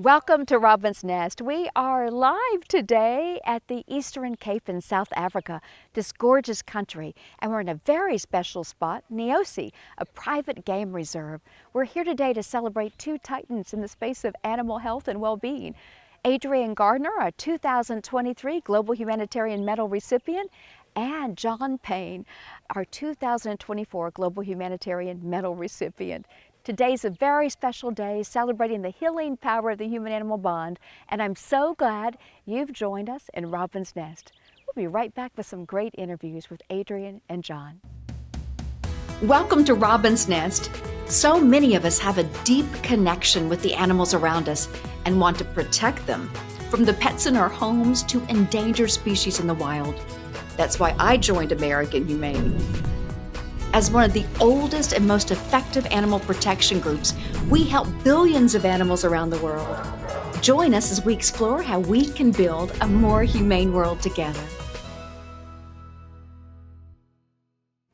Welcome to Robin's Nest. We are live today at the Eastern Cape in South Africa, this gorgeous country, and we're in a very special spot, Nyosi, a private game reserve. We're here today to celebrate two titans in the space of animal health and well-being. Adrian Gardiner, a 2023 Global Humanitarian Medal recipient, and John Payne, our 2024 Global Humanitarian Medal recipient. Today's a very special day celebrating the healing power of the human-animal bond, and I'm so glad you've joined us in Robin's Nest. We'll be right back with some great interviews with Adrian and John. Welcome to Robin's Nest. So many of us have a deep connection with the animals around us and want to protect them, from the pets in our homes to endangered species in the wild. That's why I joined American Humane. As one of the oldest and most effective animal protection groups, we help billions of animals around the world. Join us as we explore how we can build a more humane world together.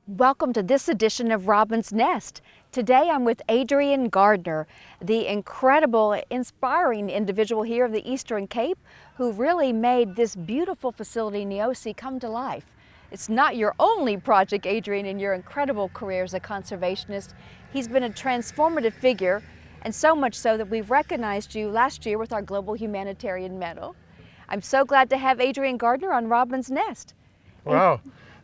Welcome to this edition of Robin's Nest. Today I'm with Adrian Gardiner, the incredible, inspiring individual here of the Eastern Cape who really made this beautiful facility, Neosi, come to life. It's not your only project, Adrian, in your incredible career as a conservationist. He's been a transformative figure, and so much so that we've recognized you last year with our Global Humanitarian Medal. I'm so glad to have Adrian Gardiner on Robin's Nest. Wow,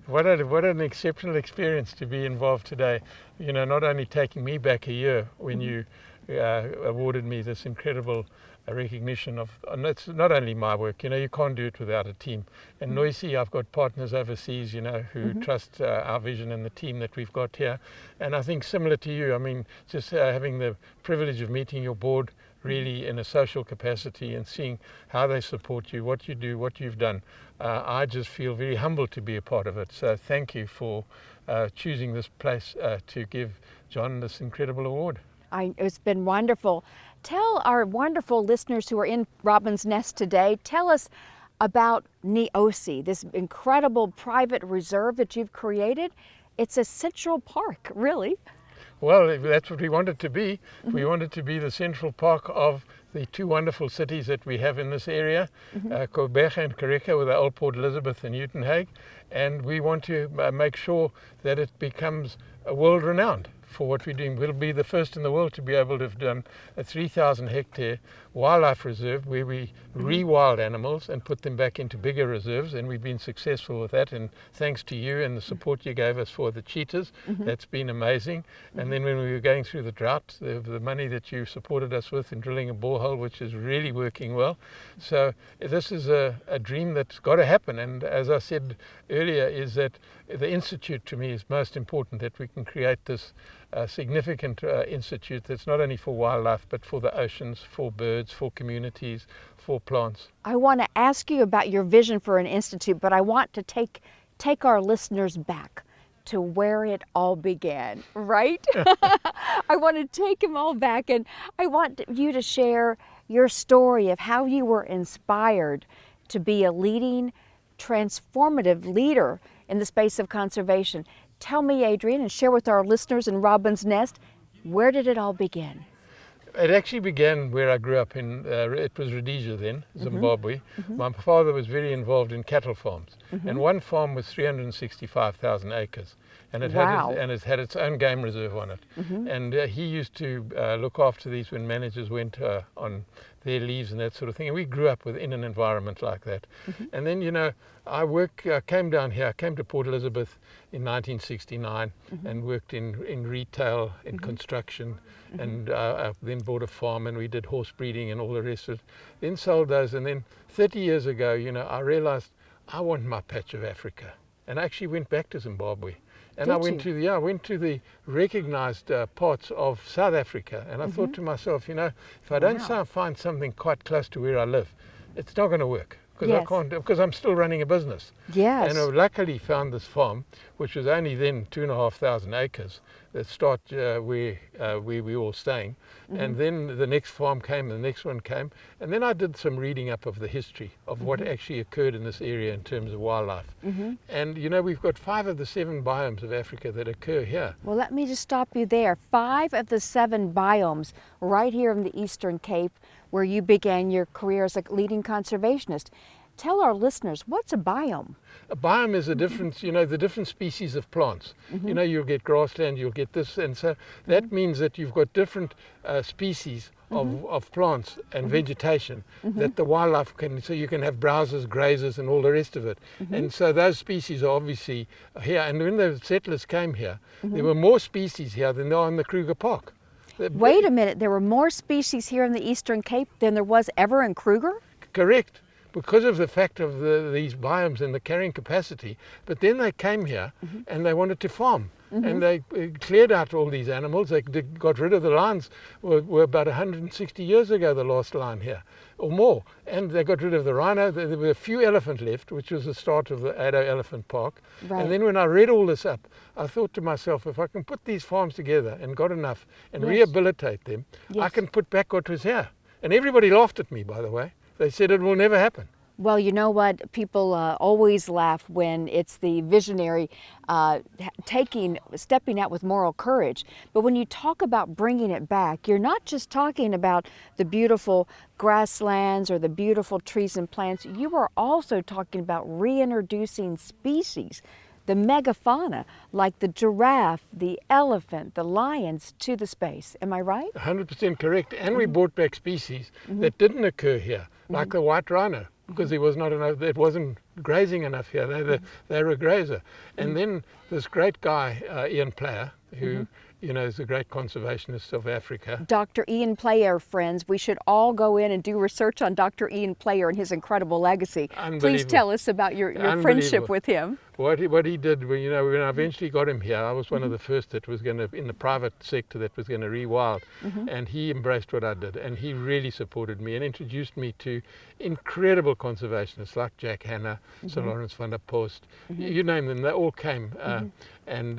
what an exceptional experience to be involved today. You know, not only taking me back a year when you awarded me this incredible recognition of, and it's not only my work, you know, you can't do it without a team. And Nyosi, I've got partners overseas, you know, who trust our vision and the team that we've got here. And I think similar to you, I mean, just having the privilege of meeting your board really in a social capacity and seeing how they support you, what you do, what you've done. I just feel very humbled to be a part of it. So thank you for choosing this place to give John this incredible award. It's been wonderful. Tell our wonderful listeners who are in Robin's Nest today, tell us about Neosi, this incredible private reserve that you've created. It's a central park, really. Well, that's what we want it to be. We want it to be the central park of the two wonderful cities that we have in this area, Koberge and Kareka, with the Old Port Elizabeth and Uitenhage. And we want to make sure that it becomes world-renowned for what we're doing. We'll be the first in the world to be able to have done a 3,000 hectare wildlife reserve where we rewild animals and put them back into bigger reserves, and we've been successful with that, and thanks to you and the support you gave us for the cheetahs, that's been amazing. And then when we were going through the drought, the money that you supported us with in drilling a borehole, which is really working well. So this is a dream that's got to happen, and as I said earlier, is that the institute to me is most important, that we can create this significant institute that's not only for wildlife but for the oceans, for birds, for communities, for plants. I want to ask you about your vision for an institute, but I want to take our listeners back to where it all began, right? I want to take them all back, and I want you to share your story of how you were inspired to be a leading, transformative leader in the space of conservation. Tell me, Adrian, and share with our listeners in Robin's Nest, where did it all begin? It actually began where I grew up in, it was Rhodesia then, Zimbabwe. My father was very involved in cattle farms, and one farm was 365,000 acres. And it had its own game reserve on it. And he used to look after these when managers went on their leaves and that sort of thing. And we grew up in an environment like that. And then, you know, I came down here, I came to Port Elizabeth in 1969 and worked in retail, in construction, and I then bought a farm and we did horse breeding and all the rest of it. Then sold those, and then 30 years ago, you know, I realized I want my patch of Africa. And I actually went back to Zimbabwe. And I went to the recognized parts of South Africa, and I thought to myself, you know, if I don't find something quite close to where I live, it's not going to work, because I can't, because I'm still running a business. And I luckily found this farm, which was only then 2,500 acres, start where we were all staying. And then the next farm came, and the next one came. And then I did some reading up of the history of what actually occurred in this area in terms of wildlife. And you know, we've got 5 of the 7 biomes of Africa that occur here. Well, let me just stop you there. 5 of the 7 biomes right here in the Eastern Cape, where you began your career as a leading conservationist. Tell our listeners, what's a biome? A biome is a different, you know, the different species of plants. You know, you'll get grassland, you'll get this, and so that means that you've got different species of plants and vegetation that the wildlife can, so you can have browsers, grazers, and all the rest of it. And so those species are obviously here. And when the settlers came here, there were more species here than there are in the Kruger Park. Wait a minute, there were more species here in the Eastern Cape than there was ever in Kruger? Correct. Because of the fact of these biomes and the carrying capacity. But then they came here and they wanted to farm. And they cleared out all these animals. They got rid of the lions, were about 160 years ago, the last lion here, or more. And they got rid of the rhino. There were a few elephant left, which was the start of the Addo Elephant Park. Right. And then when I read all this up, I thought to myself, if I can put these farms together and got enough and rehabilitate them, I can put back what was here. And everybody laughed at me, by the way. They said it will never happen. Well, you know what? People always laugh when it's the visionary stepping out with moral courage. But when you talk about bringing it back, you're not just talking about the beautiful grasslands or the beautiful trees and plants. You are also talking about reintroducing species, the megafauna, like the giraffe, the elephant, the lions, to the space. Am I right? 100% correct. And we brought back species that didn't occur here, like the white rhino, because there was not enough, it wasn't grazing enough here. They were a grazer. And then this great guy, Ian Player, who you know, is a great conservationist of Africa. Dr. Ian Player, friends, we should all go in and do research on Dr. Ian Player and his incredible legacy. Please tell us about your friendship with him. What he did, you know, when I eventually got him here, I was one of the first that was going to, in the private sector, that was going to rewild. And he embraced what I did, and he really supported me and introduced me to incredible conservationists like Jack Hanna, Sir Lawrence van der Post, you name them, they all came. And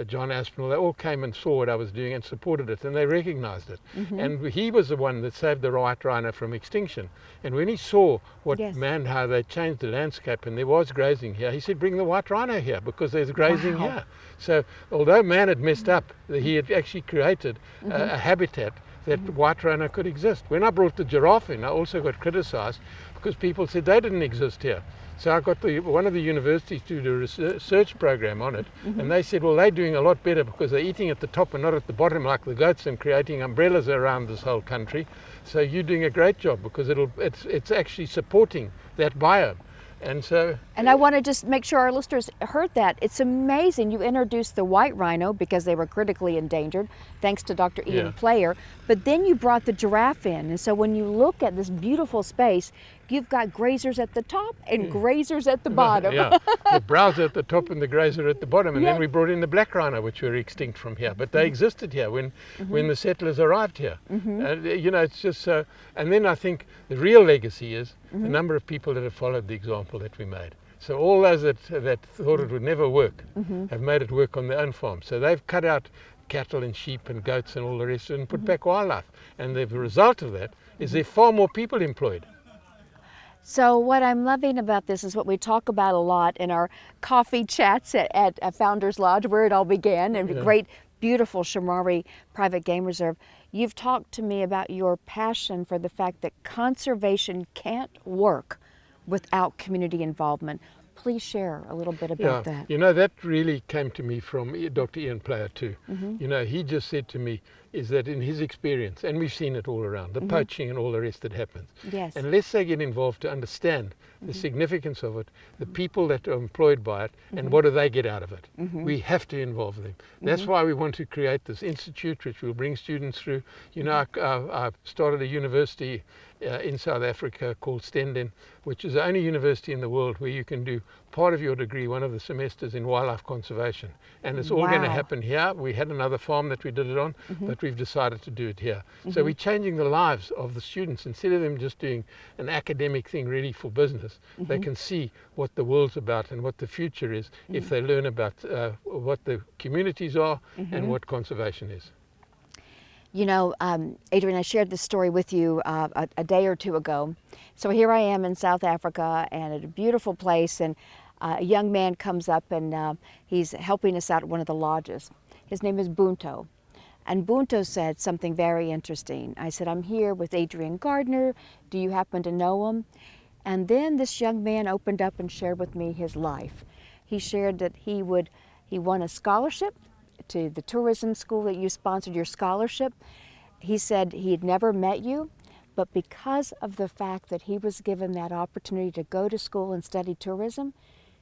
John Aspinall, they all came and saw what I was doing and supported it, and they recognized it. And he was the one that saved the white rhino from extinction. And when he saw what how they changed the landscape and there was grazing here, he said, bring the white rhino here because there's grazing here. So although man had messed up, he had actually created a habitat that white rhino could exist. When I brought the giraffe in, I also got criticized because people said they didn't exist here. So I got one of the universities to do a research program on it, and they said, well, they're doing a lot better because they're eating at the top and not at the bottom like the goats and creating umbrellas around this whole country. So you're doing a great job because it's actually supporting that biome. And I want to just make sure our listeners heard that. It's amazing. You introduced the white rhino because they were critically endangered, thanks to Dr. Ian Player, but then you brought the giraffe in. And so when you look at this beautiful space, you've got grazers at the top and grazers at the bottom. The browser at the top and the grazer at the bottom. And then we brought in the black rhino, which were extinct from here. But they existed here when the settlers arrived here. You know, it's just so. And then I think the real legacy is the number of people that have followed the example that we made. So all those that thought it would never work have made it work on their own farm. So they've cut out cattle and sheep and goats and all the rest and put back wildlife. And the result of that is there are far more people employed. So what I'm loving about this is what we talk about a lot in our coffee chats at Founders Lodge, where it all began, and the great, beautiful Shamwari Private Game Reserve. You've talked to me about your passion for the fact that conservation can't work without community involvement. Please share a little bit about that. You know, that really came to me from Dr. Ian Player too. You know, he just said to me, is that in his experience, and we've seen it all around, the poaching and all the rest that happens. Unless they get involved to understand the significance of it, the people that are employed by it, and what do they get out of it. We have to involve them. That's why we want to create this institute, which will bring students through. You know, I started a university in South Africa called Stenden, which is the only university in the world where you can do part of your degree, one of the semesters, in wildlife conservation. And it's all going to happen here. We had another farm that we did it on, but that we've decided to do it here. So we're changing the lives of the students. Instead of them just doing an academic thing ready for business, they can see what the world's about and what the future is if they learn about what the communities are and what conservation is. You know, Adrian, I shared this story with you a day or two ago. So here I am in South Africa and at a beautiful place, and a young man comes up and he's helping us out at one of the lodges. His name is Bunto. And Bunto said something very interesting. I said, I'm here with Adrian Gardiner. Do you happen to know him? And then this young man opened up and shared with me his life. He shared that he won a scholarship to the tourism school that you sponsored your scholarship. He said he had never met you, but because of the fact that he was given that opportunity to go to school and study tourism,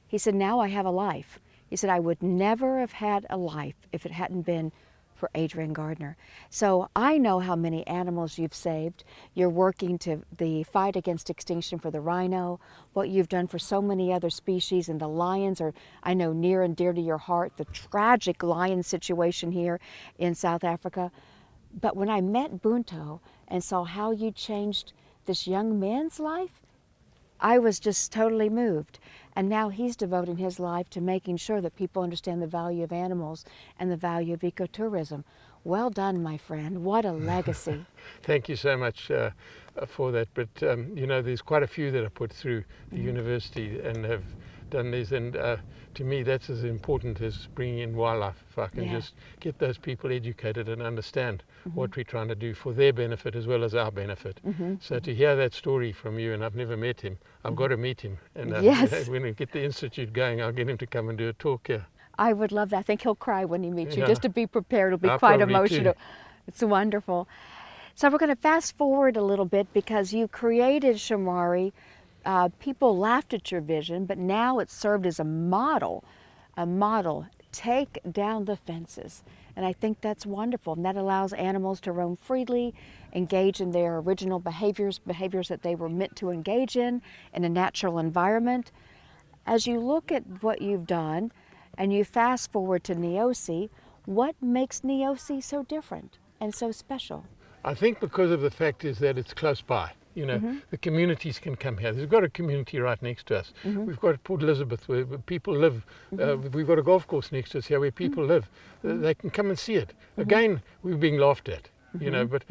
he said, now I have a life. He said, I would never have had a life if it hadn't been for Adrian Gardiner. So I know how many animals you've saved. You're working to the fight against extinction for the rhino, what you've done for so many other species, and the lions are, I know, near and dear to your heart, the tragic lion situation here in South Africa. But when I met Bunto and saw how you changed this young man's life, I was just totally moved. And now he's devoting his life to making sure that people understand the value of animals and the value of ecotourism. Well done, my friend. What a legacy. Thank you so much for that. But, you know, there's quite a few that are put through the university and have done this. And to me, that's as important as bringing in wildlife. If I can just get those people educated and understand what we're trying to do for their benefit as well as our benefit. So to hear that story from you, and I've never met him, I've got to meet him. And when we get the institute going, I'll get him to come and do a talk here. I would love that. I think he'll cry when he meets you, just to be prepared. It'll be quite emotional. It's wonderful. So we're going to fast forward a little bit because you created Shamwari. People laughed at your vision, but now it's served as a model. Take down the fences. And I think that's wonderful. And that allows animals to roam freely, engage in their original behaviors that they were meant to engage in a natural environment. As you look at what you've done and you fast forward to Neosi, what makes Neosi so different and so special? I think because of the fact is that it's close by. You know, the communities can come here. There's got a community right next to us. We've got Port Elizabeth where people live. We've got a golf course next to us here where people live. They can come and see it. Again, we're being laughed at, you know, but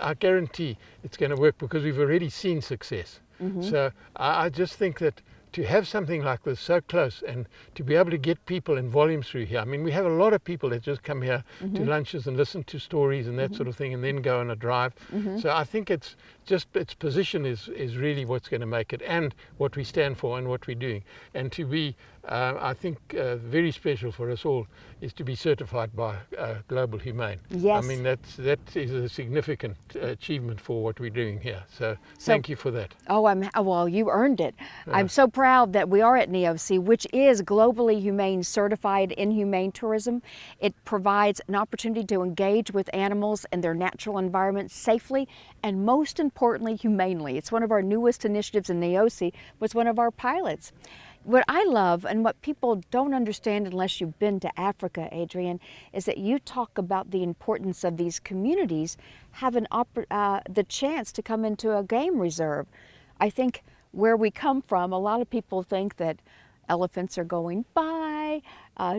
I guarantee it's going to work because we've already seen success. So I just think that to have something like this so close and to be able to get people in volume through here. I mean, we have a lot of people that just come here to lunches and listen to stories and that sort of thing and then go on a drive. So I think it's just its position is really what's going to make it, and what we stand for and what we're doing. And to be, I think, very special for us all is to be certified by Global Humane. Yes. I mean, that is a significant achievement for what we're doing here. So thank you for that. Oh, well, you earned it. I'm so proud that we are at Neosi, which is globally humane certified in humane tourism. It provides an opportunity to engage with animals in their natural environment safely and, most importantly, humanely. It's one of our newest initiatives in Neosi, was one of our pilots. What I love, and what people don't understand unless you've been to Africa, Adrian, is that you talk about the importance of these communities having the chance to come into a game reserve. I think where we come from, a lot of people think that elephants are going by,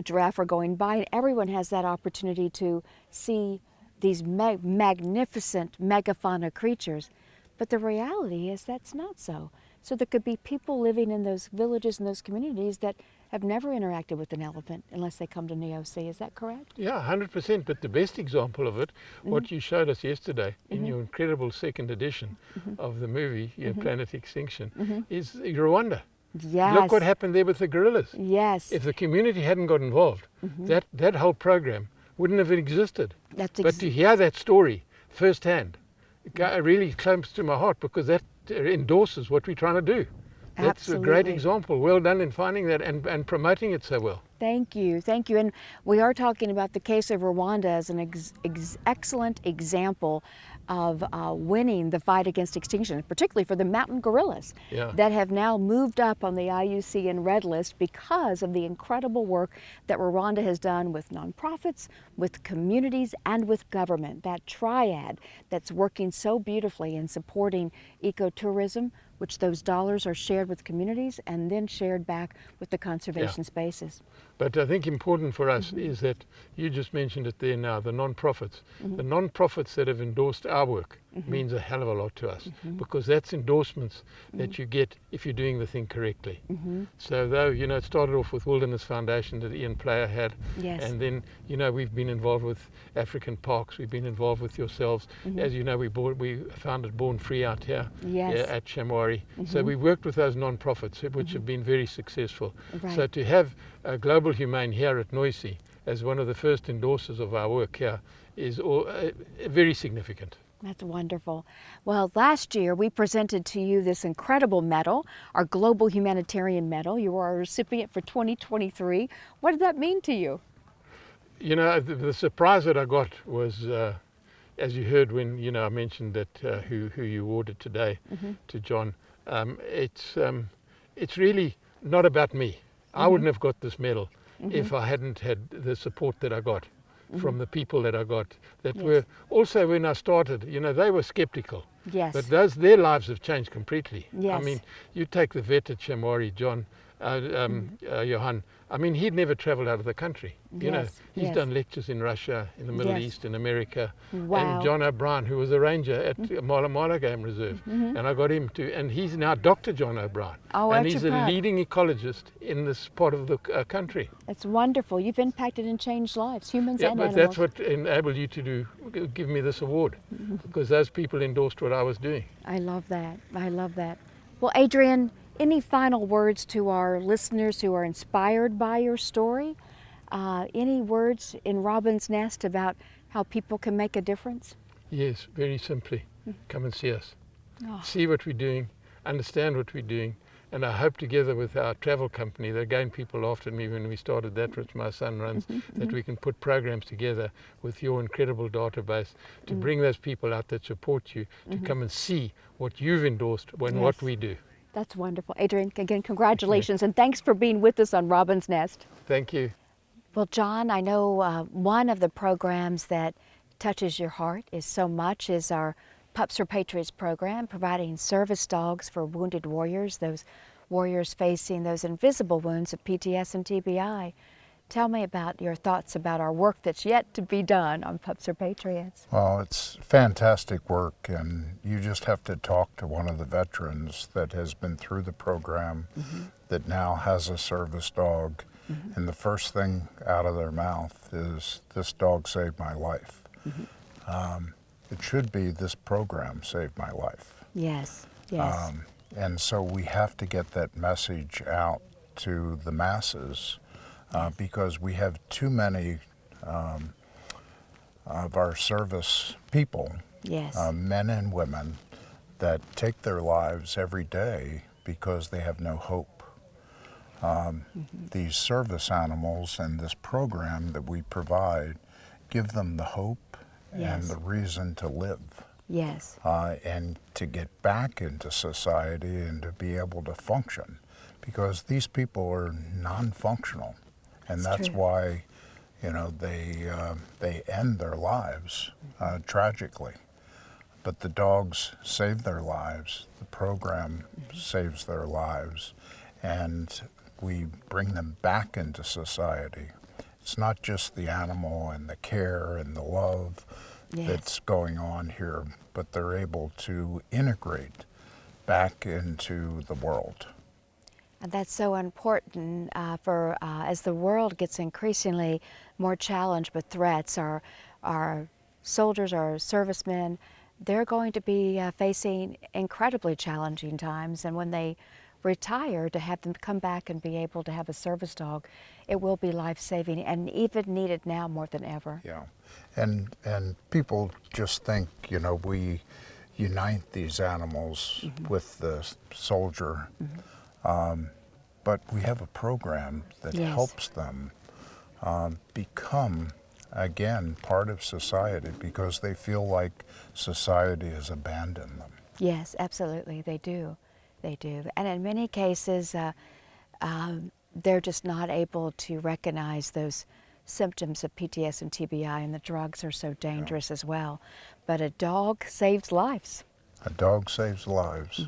giraffe are going by, and everyone has that opportunity to see these magnificent megafauna creatures. But the reality is that's not so. So there could be people living in those villages and those communities that have never interacted with an elephant unless they come to Neosi. Is that correct? Yeah, 100%. But the best example of it, what you showed us yesterday in your incredible second edition of the movie, Planet Extinction, is Rwanda. Yes. Look what happened there with the gorillas. Yes. If the community hadn't got involved, that whole program wouldn't have existed. But to hear that story firsthand, it really clamps to my heart, because that endorses what we're trying to do. That's Absolutely. a great example. Well done in finding that and promoting it so well. Thank you, thank you. And we are talking about the case of Rwanda as an excellent example of winning the fight against extinction, particularly for the mountain gorillas that have now moved up on the IUCN Red List because of the incredible work that Rwanda has done with nonprofits, with communities, and with government. That triad that's working so beautifully in supporting ecotourism, which those dollars are shared with communities and then shared back with the conservation spaces. But I think important for us is that you just mentioned it there now, the non-profits. The non-profits that have endorsed our work means a hell of a lot to us because that's endorsements that you get if you're doing the thing correctly. So though, you know, it started off with Wilderness Foundation that Ian Player had, and then, you know, we've been involved with African Parks, we've been involved with yourselves. As you know, we founded Born Free out here at Shamwari. So we worked with those non-profits, which have been very successful. So to have Global Humane here at Nyosi as one of the first endorsers of our work here is very significant. That's wonderful. Well, last year we presented to you this incredible medal, our Global Humanitarian Medal. You were our recipient for 2023. What did that mean to you? You know, the surprise that I got was, as you heard when, you know, I mentioned that who you awarded today to John. It's really not about me. I wouldn't have got this medal if I hadn't had the support that I got from the people that I got that were also, when I started, you know, they were skeptical. But their lives have changed completely. I mean, you take the vet at Shamwari, John, Johan. I mean, he'd never traveled out of the country. You know, he's done lectures in Russia, in the Middle East, in America. And John O'Brien, who was a ranger at Mala Mala Game Reserve. And I got him to, and he's now Dr. John O'Brien. And he's a leading ecologist in this part of the country. It's wonderful. You've impacted and changed lives, humans and animals. But that's what enabled you to give me this award, because those people endorsed what I was doing. I love that. I love that. Well, Adrian, any final words to our listeners who are inspired by your story? Any words in Robin's Nest about how people can make a difference? Yes, very simply. Come and see us. See what we're doing, understand what we're doing, and I hope together with our travel company, that again people laughed at me when we started that, which my son runs, that we can put programs together with your incredible database to bring those people out that support you to come and see what you've endorsed and what we do. That's wonderful. Adrian, again, congratulations, and thanks for being with us on Robin's Nest. Thank you. Well, John, I know one of the programs that touches your heart is so much is our Pups for Patriots program, providing service dogs for wounded warriors, those warriors facing those invisible wounds of PTS and TBI. Tell me about your thoughts about our work that's yet to be done on Pups for Patriots. Well, it's fantastic work, and you just have to talk to one of the veterans that has been through the program, that now has a service dog, and the first thing out of their mouth is, "This dog saved my life." It should be, "This program saved my life." Yes. And so we have to get that message out to the masses. Because we have too many of our service people, men and women, that take their lives every day because they have no hope. These service animals and this program that we provide give them the hope and the reason to live. And to get back into society and to be able to function, because these people are non-functional. And that's why, you know, they end their lives tragically. But the dogs save their lives. The program saves their lives, and we bring them back into society. It's not just the animal and the care and the love that's going on here, but they're able to integrate back into the world. And that's so important as the world gets increasingly more challenged with threats. Our soldiers, our servicemen, they're going to be facing incredibly challenging times. And when they retire, to have them come back and be able to have a service dog, it will be life-saving and even needed now more than ever. Yeah, and people just think, you know, we unite these animals with the soldier. but we have a program that helps them become, again, part of society because they feel like society has abandoned them. Yes, absolutely, they do. They do. And in many cases, they're just not able to recognize those symptoms of PTS and TBI, and the drugs are so dangerous as well. But a dog saves lives. A dog saves lives.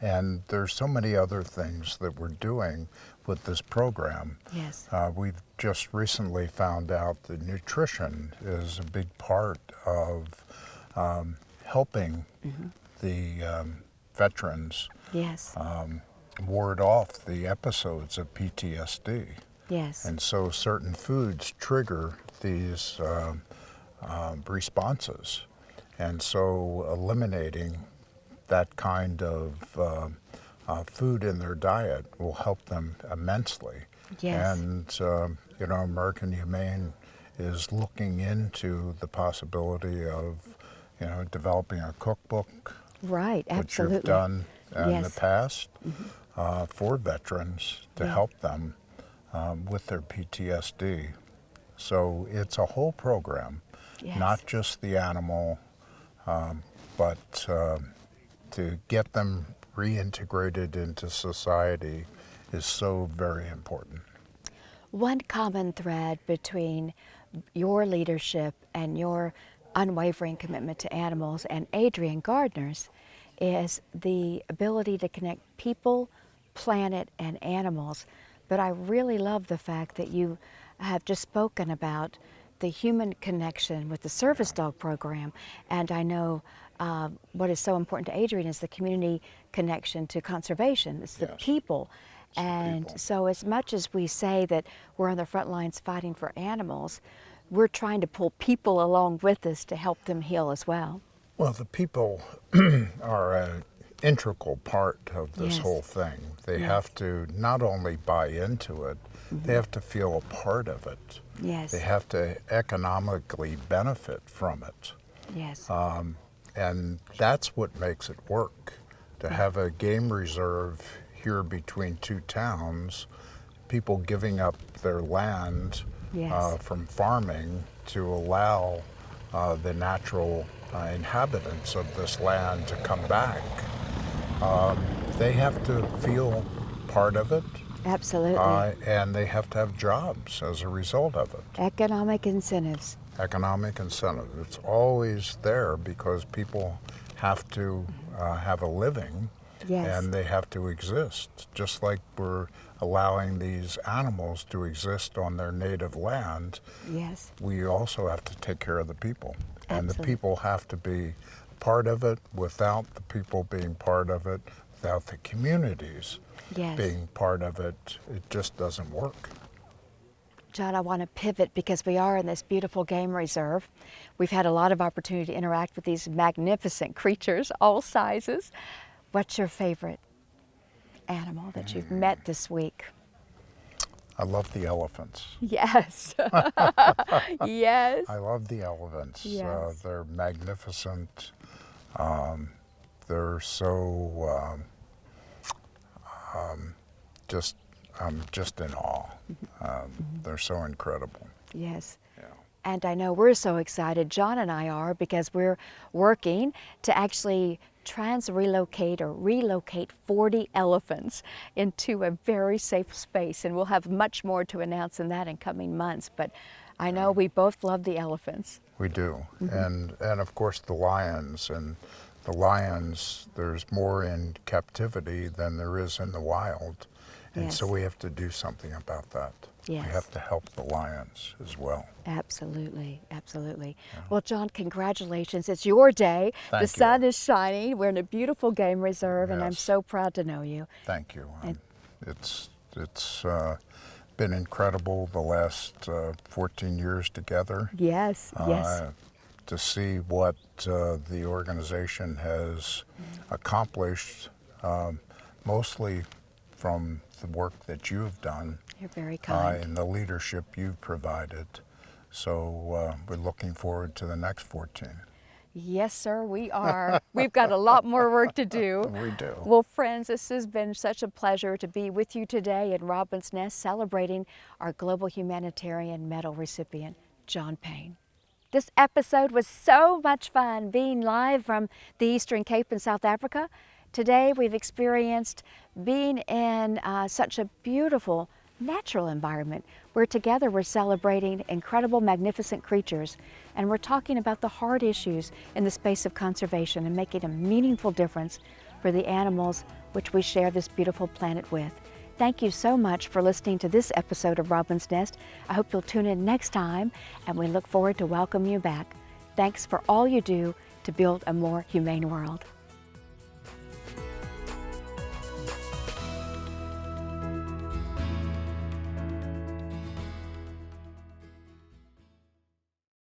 And there's so many other things that we're doing with this program. Yes. We've just recently found out that nutrition is a big part of helping the veterans Yes. ward off the episodes of PTSD. Yes. And so certain foods trigger these responses. And so eliminating that kind of food in their diet will help them immensely. Yes. And, you know, American Humane is looking into the possibility of, you know, developing a cookbook. Right, absolutely. Which you've done in Yes. the past for veterans to help them with their PTSD. So it's a whole program, not just the animal, but to get them reintegrated into society is so very important. One common thread between your leadership and your unwavering commitment to animals and Adrian Gardner's is the ability to connect people, planet, and animals. But I really love the fact that you have just spoken about the human connection with the service dog program. And I know what is so important to Adrian is the community connection to conservation. It's the people. And so as much as we say that we're on the front lines fighting for animals, we're trying to pull people along with us to help them heal as well. Well, the people are an integral part of this whole thing. They have to not only buy into it, they have to feel a part of it. Yes. They have to economically benefit from it. Yes. And that's what makes it work. To have a game reserve here between two towns, people giving up their land from farming to allow the natural inhabitants of this land to come back. They have to feel part of it. Absolutely. And they have to have jobs as a result of it. Economic incentives. Economic incentive. It's always there because people have to have a living and they have to exist. Just like we're allowing these animals to exist on their native land, we also have to take care of the people. And the people have to be part of it. Without the people being part of it, without the communities being part of it, it just doesn't work. John, I want to pivot because we are in this beautiful game reserve. We've had a lot of opportunity to interact with these magnificent creatures, all sizes. What's your favorite animal that you've met this week? I love the elephants. Yes. Yes. I love the elephants. Yes. They're magnificent. They're so I'm just in awe. They're so incredible. Yes. Yeah. And I know we're so excited, John and I are, because we're working to actually relocate 40 elephants into a very safe space. And we'll have much more to announce in that in coming months. But I know we both love the elephants. We do. And of course the lions. And the lions, there's more in captivity than there is in the wild. And so we have to do something about that. Yes. We have to help the lions as well. Absolutely, absolutely. Yeah. Well, John, congratulations. It's your day. Thank the sun is shining. We're in a beautiful game reserve, and I'm so proud to know you. Thank you. It's been incredible the last 14 years together. Yes, yes. To see what the organization has accomplished, mostly from the work that you've done. You're very kind. And the leadership you've provided. So we're looking forward to the next 14. Yes, sir, we are. We've got a lot more work to do. We do. Well, friends, this has been such a pleasure to be with you today in Robin's Nest celebrating our Global Humanitarian Medal recipient, John Payne. This episode was so much fun being live from the Eastern Cape in South Africa. Today we've experienced being in such a beautiful natural environment where together we're celebrating incredible, magnificent creatures, and we're talking about the hard issues in the space of conservation and making a meaningful difference for the animals which we share this beautiful planet with. Thank you so much for listening to this episode of Robin's Nest. I hope you'll tune in next time, and we look forward to welcoming you back. Thanks for all you do to build a more humane world.